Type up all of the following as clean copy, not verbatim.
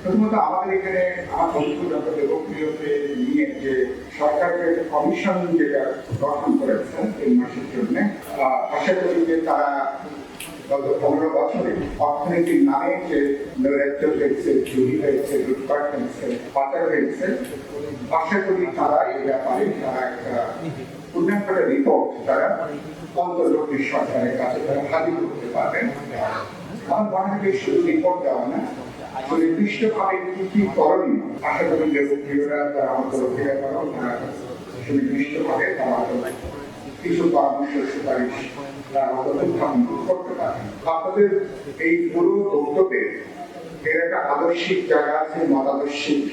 প্রথমত আমাদের এখানে আমার বন্ধু ডক্টর দেবপ্রিয়কে নিয়ে যে সরকারের একটা কমিশন যেটা গঠন করেছেন 3 মাসের জন্য, আশা করি যে তারা গত 15 বছরে অর্থনীতির নামে যে নৈরাজ্য হয়েছে, চুরি হয়েছে, লুটপাট হয়েছে, পাচার হয়েছে, আশা করি তারা এই ব্যাপারে তারা একটা পূর্ণাঙ্গ রিপোর্ট তারা অন্তর্বর্তী সরকারের কাছে তারা হাজির করতে পারবেন। আমার মনে হয় শুধু রিপোর্ট দেওয়া না, সুনির্দিষ্টভাবে কি কি করণীয়, আশা করি দেবপ্রিয়রা যারা অন্তর্বর্তীরা করা তারা সুনির্দিষ্টভাবে তারা কিছু পরামর্শ সুপারিশ উত্থাপন করতে পারেন। আপনাদের এই পুরো বক্তব্যে এর একটা আদর্শিক জায়গা আছে, মতাদর্শিক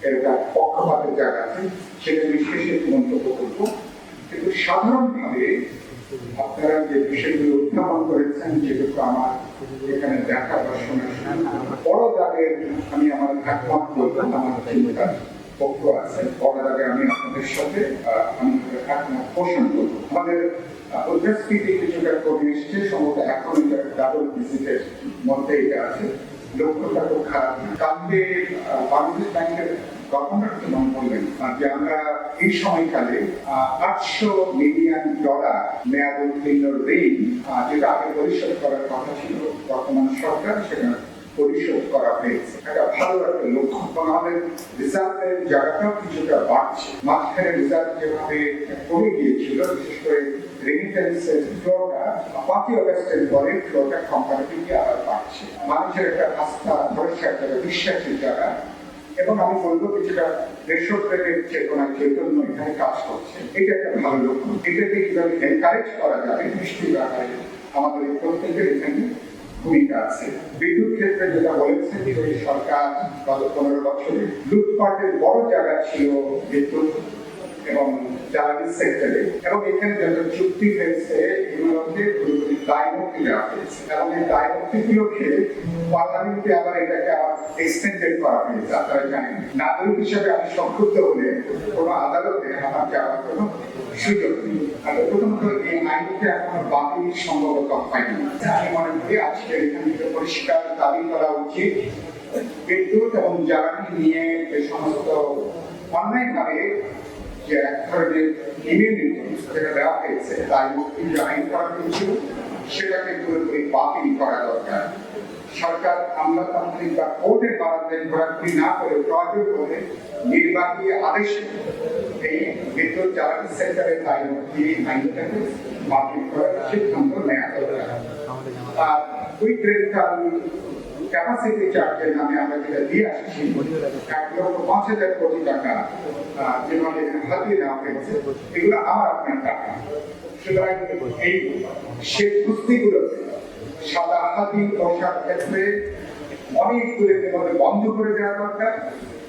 এর একটা পক্ষপাতের জায়গা আছে, সেটা বিশেষে মন্তব্য করব। কিন্তু সাধারণভাবে আপনারা যে বিষয়গুলো উত্থাপন করেছেন যেটুকু আমার এখানে দেখা বা শোনা বড় দাগের আমি আমার একমত বলবো, আমার চিন্তার পক্ষ আছে, বড় দাগে আমি আপনাদের সাথে আমি একমত পোষণ করবো। আমাদের মুদ্রাস্ফীতি কিছুটা কমে এসছে, সম্ভবত এখন এটা ডাবল ডিজিটের মধ্যে এটা আছে, লক্ষ্যটা খুব খারাপ না। কালকে বাংলাদেশ ব্যাংকের গভর্নর যেমন বললেন যে আমরা এই সময়কালে $800 মিলিয়ন মেয়াদ উত্তীর্ণ ঋণ যেটা আগে পরিশোধ করার কথা ছিল বর্তমান সরকার সেটা পরিশোধ করা হয়েছে। একটা ভালো একটা লক্ষ্য, এবং আমাদের রিজার্ভের জায়গাটাও কিছুটা বাড়ছে। মাঝখানে রিজার্ভ যেভাবে কমে গিয়েছিল, বিশেষ করে রেমিটেন্সের ফ্লোটা 5 অগস্টের পরে ফ্লোটা কম্পারেটিভলি আবার বাড়ছে। মানুষের একটা আস্থা, ভরসা, একটা বিশ্বাসের জায়গা, এবং আমি বলবো কিছুটা দেশপ্রেমের চেতনা চৈতন্য এখানে কাজ করছে। এটা একটা ভালো লক্ষ্য। এটাকে কিভাবে এনকারেজ করা যাবে নিশ্চয়ই ব্যাপারে আমাদের প্রত্যেকের এখানে ভূমিকা আছে। বিদ্যুৎ ক্ষেত্রে যেটা বলেছে যে সরকার গত 15 বছরে লুটপাটের বড় জায়গা ছিল বিদ্যুৎ এবং জ্বালানি সেক্টরে, এবং এখানে যত চুক্তি হয়েছে এগুলোকে পুরোপুরি দায়মুক্তি দেওয়া হয়েছে, এবং এই দায়মুক্তিগুলোকে পার্লামেন্টে আবার এটাকে আবার এক্সটেন্ডেড করা হয়েছে। আপনারা জানেন নাগরিক হিসেবে আমি সংক্ষুব্ধ হলে কোনো আদালতে আমার যাওয়ার কোনো সুযোগ নেই। আর প্রথমত এই আইনকে এখনো বাতিল সম্ভবত হয়নি। আমি মনে করি আজকে এখান থেকে পরিষ্কার দাবি করা উচিত বিদ্যুৎ এবং জ্বালানি নিয়ে যে সমস্ত অন্যায়ভাবে যে এক ধরনের ইমিউনিটি যেটা দেওয়া হয়েছে, দায়মুক্তি যে আইন করা হয়েছিল সেটাকে পুরোপুরি বাতিল করা দরকার। সরকার আমলাতান্ত্রিক বা কোর্টের বারান্দায় ঘোরাঘুরি না করে প্রয়োজন হলে নির্বাহী আদেশে এই বিদ্যুৎ জ্বালানি সেক্টরের দায়মুক্তি আইনটাকে বাতিল করার সিদ্ধান্ত নেওয়া দরকার। আর কুইক রেন্টাল ক্যাপাসিটি চার্জের নামে আমরা যেটা দিয়ে আসছি 1,05,000 কোটি টাকা যেভাবে হাতিয়ে নেওয়া হয়েছে, এগুলো আমার আপনার টাকা। সুতরাং এই শেষ কুস্তিগুলোতে সাদা হাতি বসার ক্ষেত্রে অনেকগুলো বন্ধ করে দেওয়া দরকার,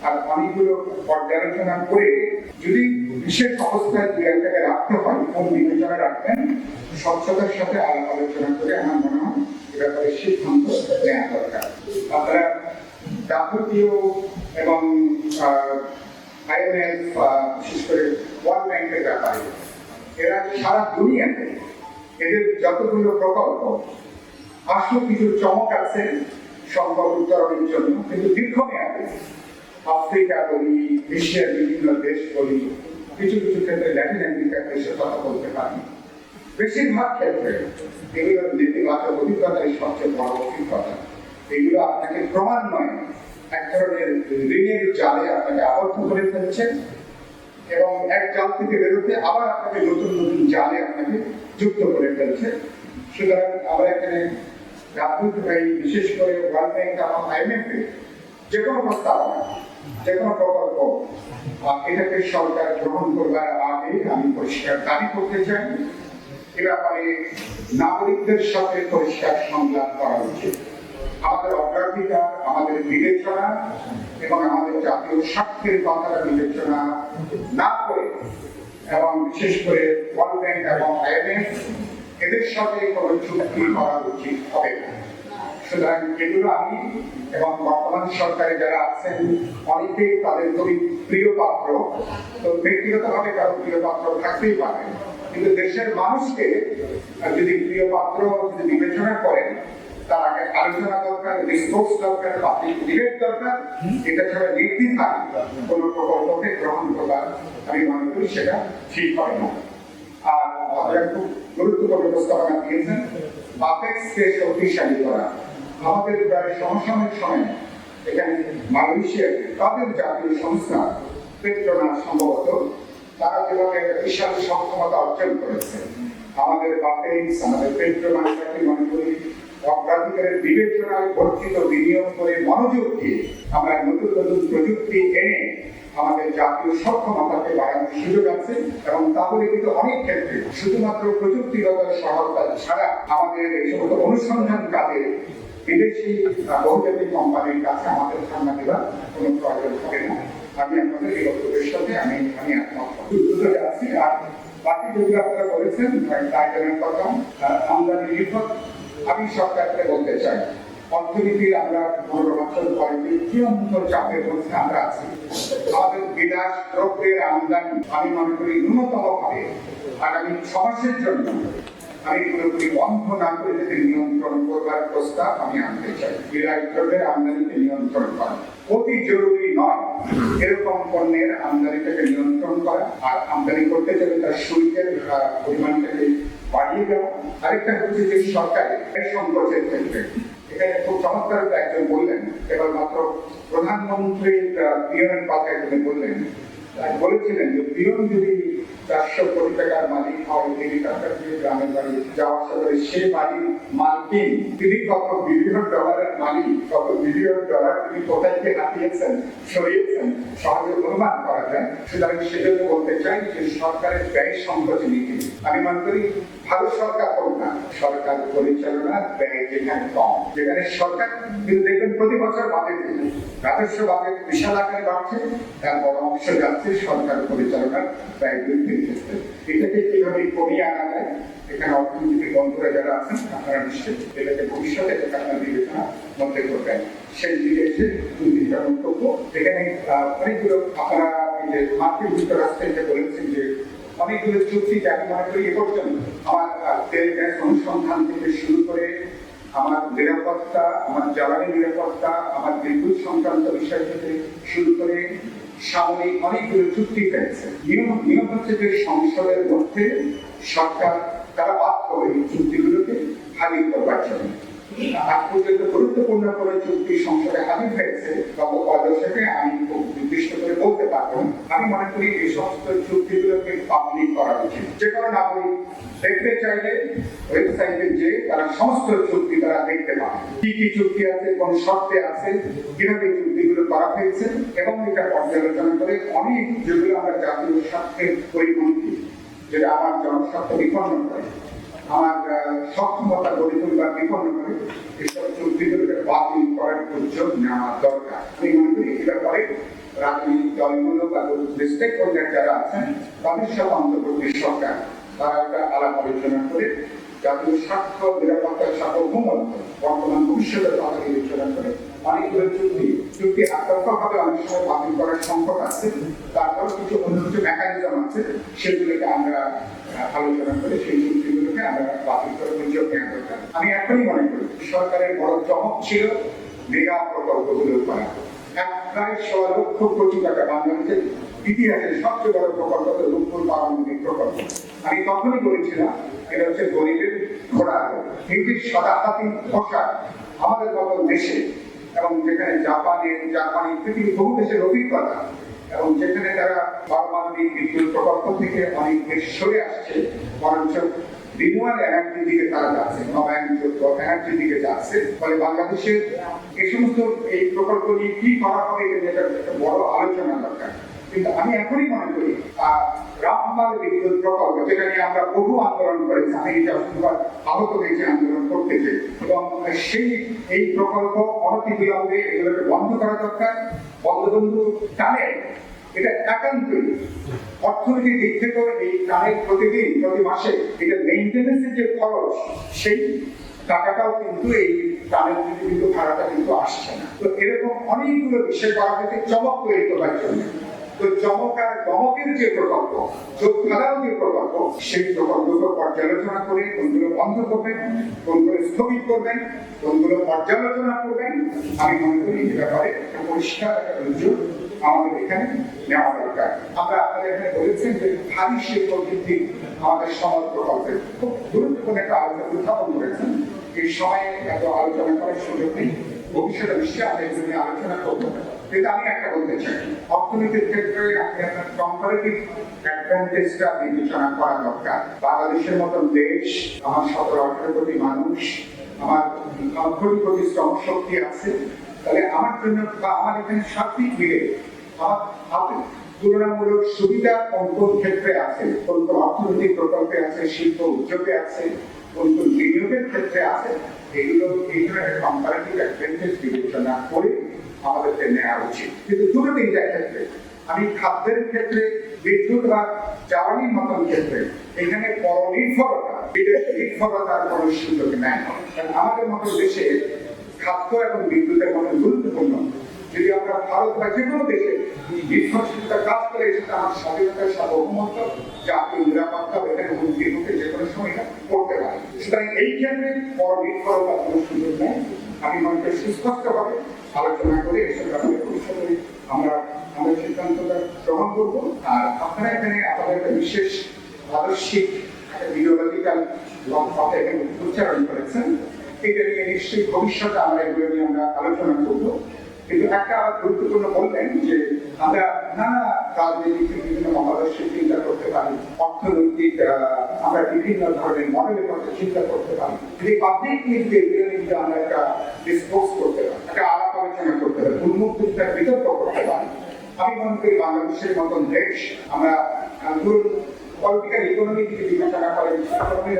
আর অনেকগুলো পর্যালোচনা করে যদি বিশেষ অবস্থায় দু একটাকে রাখতে হয় কোন বিবেচনা রাখবেন স্বচ্ছতার সাথে আলোচনা করে আমার মনে হয় এ ব্যাপারে সিদ্ধান্ত নেওয়া দরকার। আপনারা ডাব্লিউটিও এবং IMF বিশেষ করে ওয়ার্ল্ড ব্যাংকের ব্যাপারে এরা সারা দুনিয়াতে এদের যতগুলো প্রকল্প আসলে কিছু চমক আছে সংকট উত্তরণের জন্য, কিন্তু দীর্ঘমেয়াদে আফ্রিকা বলি, এশিয়ার বিভিন্ন দেশ বলি, কিছু কিছু ক্ষেত্রে ল্যাটিন আমেরিকার দেশের কথা বলতে পারি, বেশিরভাগ ক্ষেত্রে এগুলোর নেতিবাচক অভিজ্ঞতাই সবচেয়ে বড় অভিজ্ঞতা। এগুলো আপনাকে ক্রমান্বয়ে এক ধরনের ঋণের জালে আপনাকে আবদ্ধ করে ফেলছে, এবং এক জাল থেকে বেরোতে আবার আপনাকে নতুন নতুন জালে আপনাকে যুক্ত করে ফেলছে। সুতরাং আমরা এখানে বিশেষ করে ওয়ার্ল্ড ব্যাংক এবং IMF যে কোনো প্রস্তাবনা, যে কোনো প্রকল্প এটাকে সরকার গ্রহণ করবার আগে আমি পরিষ্কার দাবি করতে চাই এ ব্যাপারে নাগরিকদের সাথে পরিষ্কার সংলাপ করা উচিত। আমাদের অগ্রাধিকার, আমাদের বিবেচনা এবং আমাদের জাতীয় স্বার্থের কথাটা বিবেচনা না করে, এবং বিশেষ করে ওয়ার্ল্ড ব্যাংক এবং IMF এদের সাথে কোনো চুক্তি করা উচিত হবে না। সুতরাং এগুলো আমি এবং বর্তমান সরকারে যারা আছেন অনেকেই তাদের খুবই প্রিয় পাত্র, তো ব্যক্তিগতভাবে কারো প্রিয় পাত্র থাকতেই পারে, কিন্তু দেশের মানুষকে যদি প্রিয় পাত্র যদি বিবেচনা করেন তার আগে আলোচনা দরকার, রিসোর্স দরকার, পাবলিক ডিবেট দরকার। এটা ছাড়া নির্দ্বিধায় কোনো প্রকল্পকে গ্রহণ করা আমি মনে করি সেটা ঠিক হয় না। আর আপনারা খুব গুরুত্বপূর্ণ প্রস্তাবনা দিয়েছেন, আপেক্সকে শক্তিশালী করা। আমাদের প্রায় সমসাময়িক সময়ে এখানে মালয়েশিয়ার তাদের জাতীয় সংস্থা পেট্রোনাস সম্ভবত তারা যেভাবে একটা বিশাল সক্ষমতা অর্জন করেছে, আমাদের বাপেক্স আমাদের পেট্রোনাসকে মনে করি অগ্রাধিকারের বিবেচনায় বর্ধিত বিনিয়োগ করে মনোযোগ দিয়ে আমরা নতুন নতুন প্রযুক্তি এনে আমাদের জাতীয় সক্ষমতাকে বাড়ানোর সুযোগ আছে। এবং তাহলে কিন্তু অনেক ক্ষেত্রে শুধুমাত্র প্রযুক্তিগত সহায়তা ছাড়া আমাদের এই সমস্ত অনুসন্ধান কাজে বিদেশি বহুজাতিক কোম্পানির কাছে আমাদের ধারণা দেওয়ার কোনো প্রয়োজন হবে না। আমি আপনাদের এই বক্তব্যের সাথে আমি একমত যাচ্ছি। আর বাকি যেগুলো আপনারা বলেছেন টাইটেলের কথা, আমদানি নির্ভর, আমি সরকারকে বলতে চাই অর্থনীতির আমরা 15 বছর পরে বিভ্রান্ত চাপের মধ্যে আমরা আছি। আমাদের বিলাস দ্রব্যের আমদানি আমি মনে করি ন্যূনতম ভাবে আগামী 6 মাসের জন্য আমি পুরোপুরি বন্ধ না করে যদি নিয়ন্ত্রণ করবার প্রস্তাব আমি আনতে চাই। বিলাস দ্রব্যের আমদানিকে নিয়ন্ত্রণ করা অতি জরুরি নয় এরকম পণ্যের আমদানিটাকে নিয়ন্ত্রণ করা, আর আমদানি করতে গেলে তার শুল্কের পরিমাণটাকে বাড়িয়ে দেওয়া। আরেকটা হচ্ছে যে সরকারের সংকোচের ক্ষেত্রে এখানে খুব চমৎকার একজন বললেন, কেবলমাত্র প্রধানমন্ত্রীর পিয়নের কথায় তিনি বলেছিলেন যে পিয়ন যদি 400 কোটি টাকার মালিক হয়, হেলিকপ্টার দিয়ে গ্রামের বাড়ি যাওয়া আসা করে, সে বাড়ির মালকিন তিনি কত বিলিয়ন ডলারের মালিক, কত বিলিয়ন ডলার তিনি কোথায় হাতিয়েছেন সরিয়েছেন সহজে অনুমান করা যায়। সুতরাং সেজন্য বলতে চাই যে সরকারের ব্যয় সংকোচ নীতি আমি মনে করি ভালো সরকার হোক না, সরকার পরিচালনার ব্যয় যেখানে কম, যেখানে সরকার কিন্তু দেখবেন প্রতি বছর বাজেট রাজস্ব বাজেট বিশাল আকারে বাড়ছে, তার বড় অংশ যাচ্ছে সরকার পরিচালনার ব্যয় বৃদ্ধির ক্ষেত্রে। এটাকে কিভাবে কমিয়ে আনা যায়, এখানে অর্থনীতির বন্ধুরা যারা আছেন আপনারা নিশ্চয়ই এটাকে ভবিষ্যতে আপনার বিবেচনা মধ্যে করবেন। সেই দিকে এসে 2-3টা মন্তব্য এখানে অনেকগুলো আপনারা মার্কিন যুক্তরাষ্ট্রে বলেছেন যে অনেকগুলো চুক্তি আমি মনে করি এ পর্যন্ত আমার তেল গ্যাস অনুসন্ধান থেকে শুরু করে আমার নিরাপত্তা, আমার জ্বালানি নিরাপত্তা, আমার বিদ্যুৎ সংক্রান্ত বিষয় থেকে শুরু করে সামরিক অনেকগুলো চুক্তি পেয়েছে। নিয়ম হচ্ছে যে সংসদের মধ্যে সরকার তারা বাধ্য এই চুক্তিগুলোকে হাজির করবার জন্য। আজ পর্যন্ত গুরুত্বপূর্ণ করে চুক্তি সংসদে হাজির হয়েছে গত দশকে আমি খুব নির্দিষ্ট করে বলতে পারবো। আমি মনে করি এই সমস্ত চুক্তিগুলোকে পাবলিক করা উচিত। যে কোনো নাগরিক দেখতে চাইলে ওয়েবসাইটে যে তারা সমস্ত চুক্তি তারা দেখতে পাবে, কি কি চুক্তি আছে, কোন শর্তে আছে, কিভাবে চুক্তিগুলো করা হয়েছে, এবং এটা পর্যালোচনা করে অনেক যেগুলো আমরা জাতীয় স্বার্থের পরিপন্থী, যেটা আমার জনস্বার্থ বিপন্ন করে, আমার সক্ষমতা গড়ে তুলবার বিপন্ন করে, এসব চুক্তিগুলোকে বাতিল করার উদ্যোগ নেওয়া দরকার। আমি মনে করি এ ব্যাপারে রাজনৈতিক দলগুলো বা স্টেক হোল্ডার যারা আছেন তাদের সাথে অন্তর্বর্তী সরকার তারা একটা আলাপ আলোচনা করে জাতীয় স্বার্থ, নিরাপত্তার সার্বভৌমত্ব, বর্তমান ভবিষ্যতের কথা বিবেচনা করে অনেকগুলো চুক্তি আতঙ্কভাবে অনেক সময় বাতিল করার সংকট আছে। তারপর কিছু অন্য কিছু মেকানিজম আছে, সেগুলোকে আমরা আলোচনা করে সেই চুক্তিগুলোকে আমরা বাতিল করে উদ্যোগ নেওয়া দরকার। আমি এখনই মনে করি সরকারের বড় চমক ছিল মেগা প্রকল্পগুলো করা। প্রায় 1.25 লক্ষ কোটি টাকা বাংলাদেশের ইতিহাসের সবচেয়ে বড় প্রকল্প রূপপুর পারমাণবিক প্রকল্প। আমি তখনই বলেছিলাম এটা হচ্ছে গরিবের ঘোড়া, কিন্তু সদাহাতি পোশাক আমাদের মতো দেশে, এবং যেখানে জাপানি পৃথিবীর বহু দেশের অভিজ্ঞতা, এবং যেখানে তারা পারমাণবিক বিদ্যুৎ প্রকল্প থেকে অনেক দেশ সরে আসছে, বরঞ্চ রিনিউয়াল এনার্জির দিকে তারা যাচ্ছে, নবায়নযোগ্য এনার্জির দিকে যাচ্ছে। ফলে বাংলাদেশের এই সমস্ত এই প্রকল্প নিয়ে কি করা হবে এটা একটা বড় আলোচনা দরকার। কিন্তু আমি এখনই মনে করি রামপাল বিদ্যুৎ প্রকল্প, যেটা নিয়ে আমরা বহু আন্দোলন করেছি, আমি এটা আহত হয়েছি আন্দোলন করতে চাই, এবং এই প্রকল্প অনতিবিলম্বে এগুলোকে বন্ধ করা দরকার। বঙ্গবন্ধু টানে এটা একান্তই অর্থনৈতিক দিক থেকেও এই টানের প্রতিদিন প্রতি মাসে এটা মেইনটেনেন্সের যে খরচ, সেই টাকাটাও কিন্তু এই টানের কিন্তু ভাড়াটা কিন্তু আসছে না। তো এরকম অনেকগুলো বিষয় করা হয়েছে চমক তৈরি করার জন্য। তো চমক আর গমকের যে প্রকল্প, যোগধারার যে প্রকল্প, সেই প্রকল্পকে পর্যালোচনা করে কোনগুলো বন্ধ করবেন, কোনগুলো স্থগিত করবেন, কোনগুলো পর্যালোচনা করবেন, আমি মনে করি এই ব্যাপারে পরিষ্কার একটা উদ্যোগ আমাদের এখানে নেওয়া দরকার। আমরা আপনাদের এখানে বলেছেন যে ভারী শিল্প ভিত্তিক আমাদের সমাজ প্রকল্পের খুব গুরুত্বপূর্ণ একটা আলোচনা উত্থাপন করেছেন। এই সময়ে এত আলোচনা করার সুযোগ নেই, ভবিষ্যতে নিশ্চয়ই আমরা এই জন্য আলোচনা করবো। কিন্তু আমি একটা বলতে চাই, অর্থনীতির ক্ষেত্রে আপনি আপনার কম্পারেটিভ অ্যাডভান্টেজটা বিবেচনা করা দরকার। বাংলাদেশের মতন দেশ, আমার 17-18 কোটি মানুষ, আমার 9 কোটি শ্রমশক্তি আছে, তাহলে আমার জন্য বা আমার এখানে সার্বিক মিলে আমার তুলনামূলক সুবিধা কোন কোন ক্ষেত্রে আছে, কোন কোন অর্থনৈতিক প্রকল্পে আছে, শিল্প উদ্যোগে আছে, কোন কোন বিনিয়োগের ক্ষেত্রে আছে, এগুলো এই ধরনের কম্পারেটিভ অ্যাডভান্টেজ বিবেচনা করে আমাদেরকে নেওয়া উচিত। কিন্তু দুটো তিনটা ক্ষেত্রে, আমি খাদ্যের ক্ষেত্রে, বিদ্যুৎ বা জ্বালানির মতন ক্ষেত্রে এখানে পরনির্ভরতা, বিদেশ নির্ভরতার কোনো সুযোগ নেই। কারণ আমাদের মতো দেশে খাদ্য এবং বিদ্যুতের মতো গুরুত্বপূর্ণ, যদি আমরা ভারত বা যে কোনো দেশে নির্ভরশীলতা কাজ করে, সেটা আমার স্বাধীনতার সার্বভৌমত্ব, জাতীয় নিরাপত্তা এখানে হুমকির মুখে যে কোনো সময় পড়তে পারে। সুতরাং এই ক্ষেত্রে পরনির্ভরতার কোনো সুযোগ নেই। আমি মনে করি সুস্পষ্টভাবে আলোচনা করে এসব ব্যাপারে ভবিষ্যতে আমরা আমাদের সিদ্ধান্তটা গ্রহণ করবো। আর আপনারা এখানে আমাদের একটা বিশেষ আদর্শিক ইডিওলজিক্যাল কথা এখানে উচ্চারণ করেছেন, এটা নিয়ে নিশ্চয়ই ভবিষ্যতে আমরা এগুলো নিয়ে আমরা আলোচনা করবো। কিন্তু একটা গুরুত্বপূর্ণ বললেন যে আমরা নানা রাজনৈতিক বিভিন্ন মতাদর্শের চিন্তা করতে পারি, অর্থনৈতিক আমরা বিভিন্ন ধরনের মডেলের কথা চিন্তা করতে পারি, যদি পাবলিক নিউজে এগুলো নিয়ে আমরা একটা ডিসপোজ করতে পারি, একটা আলাপ আলোচনা করতে পারি, উন্মুক্ততার বিতর্ক করতে পারি। আমি মনে করি বাংলাদেশের মতন দেশ, আমরা পলিটিক্যাল ইকোনমি থেকে বিবেচনা করেন,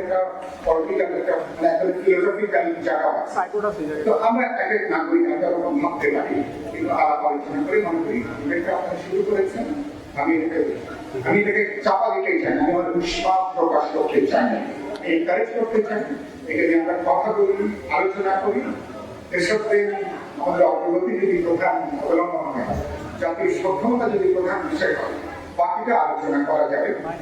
একটা পলিটিক্যাল একটা মানে একটা ফিলোসফিক্যাল জায়গা আছে। তো আমরা এক এক নাগরিক একটা রকম ভাবতে পারি, কিন্তু আলাপ আলোচনা করে মনে করি এটা আপনারা শুরু করেছেন। আমি এটাকে চাপা দিতে চাই না, আমি আমার উৎসাহ প্রকাশ করতে চাই না, এনকারেজ করতে চাই। এখানে আমরা কথা বলি, আলোচনা করি, এসব আমাদের অগ্রগতি যদি প্রধান অবলম্বন হয়, জাতির সক্ষমতা যদি প্রধান বিষয় হয়, বাকিটা আলোচনা করা যাবে।